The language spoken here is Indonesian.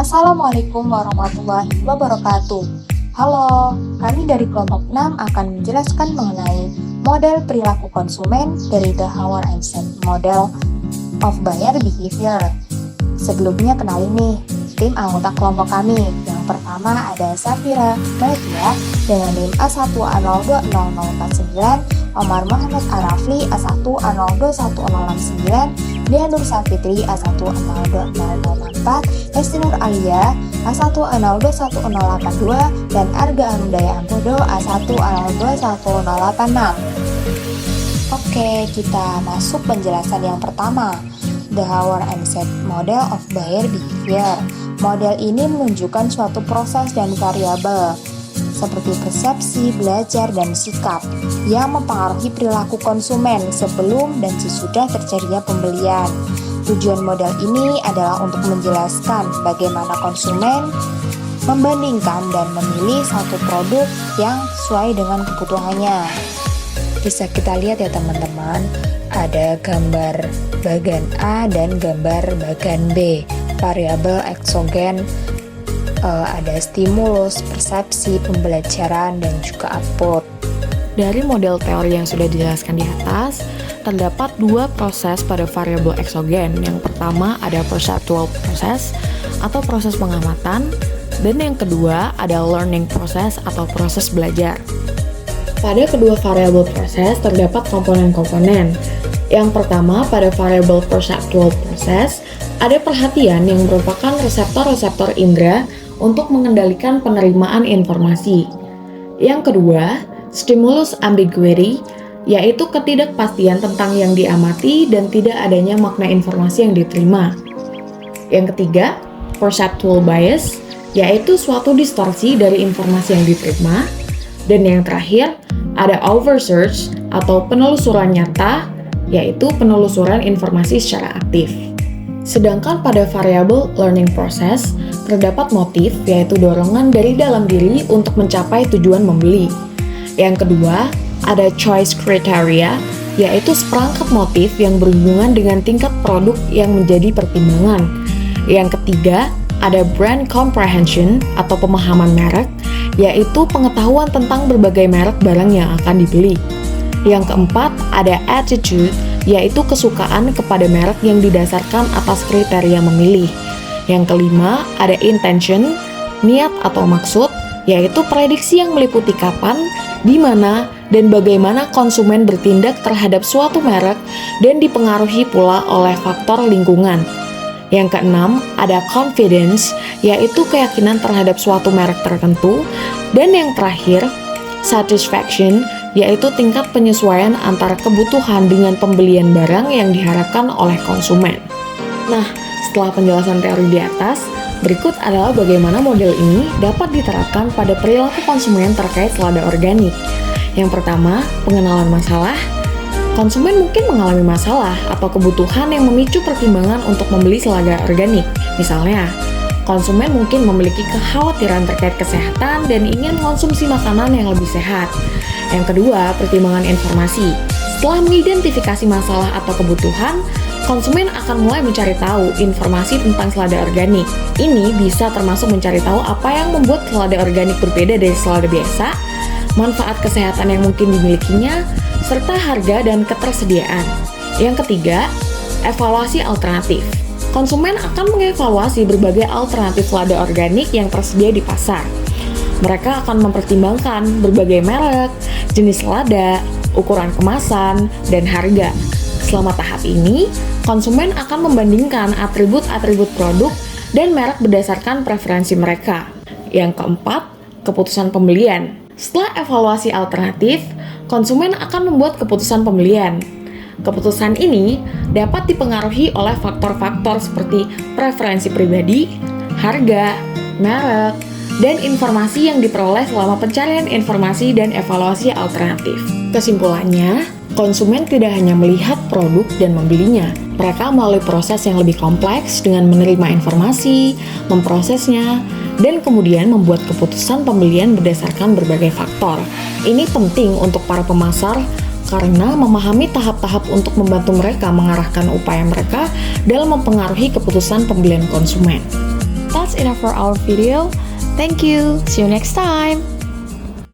Assalamualaikum warahmatullahi wabarakatuh. Halo, kami dari kelompok 6 akan menjelaskan mengenai model perilaku konsumen dari The Howard Einstein Model of Buyer Behavior. Sebelumnya kenalin nih, tim anggota kelompok kami. Yang pertama ada Safira Madia dengan NIM A1A020049, Omar Muhammad Arafli A1A021069, Dia Nur Safitri A1A020064, Hesti Nur Alia A1A021082, dan Arga Anundaya Ampodo A1A021086. Oke, kita masuk penjelasan yang pertama. The Howard Einstein Model of Buyer Behavior. Model ini menunjukkan suatu proses dan variabel seperti persepsi, belajar, dan sikap yang mempengaruhi perilaku konsumen sebelum dan sesudah terjadinya pembelian. Tujuan model ini adalah untuk menjelaskan bagaimana konsumen membandingkan dan memilih satu produk yang sesuai dengan kebutuhannya. Bisa kita lihat ya teman-teman, ada gambar bagan A dan gambar bagan B. Variabel eksogen, ada stimulus, persepsi, pembelajaran, dan juga output. Dari model teori yang sudah dijelaskan di atas, terdapat dua proses pada variabel eksogen. Yang pertama ada perceptual process atau proses pengamatan, dan yang kedua ada learning process atau proses belajar. Pada kedua variabel proses terdapat komponen-komponen. Yang pertama pada variabel perceptual process ada perhatian yang merupakan reseptor-reseptor indera untuk mengendalikan penerimaan informasi. Yang kedua, stimulus ambiguity, yaitu ketidakpastian tentang yang diamati dan tidak adanya makna informasi yang diterima. Yang ketiga, perceptual bias, yaitu suatu distorsi dari informasi yang diterima. Dan yang terakhir, ada oversearch atau penelusuran nyata, yaitu penelusuran informasi secara aktif. Sedangkan pada variabel learning process, terdapat motif, yaitu dorongan dari dalam diri untuk mencapai tujuan membeli. Yang kedua, ada choice criteria, yaitu seperangkat motif yang berhubungan dengan tingkat produk yang menjadi pertimbangan. Yang ketiga, ada brand comprehension atau pemahaman merek, yaitu pengetahuan tentang berbagai merek barang yang akan dibeli. Yang keempat, ada attitude, yaitu kesukaan kepada merek yang didasarkan atas kriteria memilih. Yang kelima, ada intention, niat atau maksud, yaitu prediksi yang meliputi kapan, di mana, dan bagaimana konsumen bertindak terhadap suatu merek dan dipengaruhi pula oleh faktor lingkungan. Yang keenam, ada confidence, yaitu keyakinan terhadap suatu merek tertentu. Dan yang terakhir, satisfaction, yaitu tingkat penyesuaian antara kebutuhan dengan pembelian barang yang diharapkan oleh konsumen. Nah, setelah penjelasan teori di atas, berikut adalah bagaimana model ini dapat diterapkan pada perilaku konsumen terkait selada organik. Yang pertama, pengenalan masalah. Konsumen mungkin mengalami masalah atau kebutuhan yang memicu pertimbangan untuk membeli selada organik. Misalnya, konsumen mungkin memiliki kekhawatiran terkait kesehatan dan ingin mengonsumsi makanan yang lebih sehat. Yang kedua, pertimbangan informasi. Setelah mengidentifikasi masalah atau kebutuhan, konsumen akan mulai mencari tahu informasi tentang selada organik. Ini bisa termasuk mencari tahu apa yang membuat selada organik berbeda dari selada biasa, manfaat kesehatan yang mungkin dimilikinya, serta harga dan ketersediaan. Yang ketiga, evaluasi alternatif. Konsumen akan mengevaluasi berbagai alternatif selada organik yang tersedia di pasar. Mereka akan mempertimbangkan berbagai merek, jenis selada, ukuran kemasan, dan harga. Selama tahap ini, konsumen akan membandingkan atribut-atribut produk dan merek berdasarkan preferensi mereka. Yang keempat, keputusan pembelian. Setelah evaluasi alternatif, konsumen akan membuat keputusan pembelian. Keputusan ini dapat dipengaruhi oleh faktor-faktor seperti preferensi pribadi, harga, merek, dan informasi yang diperoleh selama pencarian informasi dan evaluasi alternatif. Kesimpulannya, konsumen tidak hanya melihat produk dan membelinya. Mereka melalui proses yang lebih kompleks dengan menerima informasi, memprosesnya, dan kemudian membuat keputusan pembelian berdasarkan berbagai faktor. Ini penting untuk para pemasar karena memahami tahap-tahap untuk membantu mereka mengarahkan upaya mereka dalam mempengaruhi keputusan pembelian konsumen. That's enough for our video. Thank you. See you next time.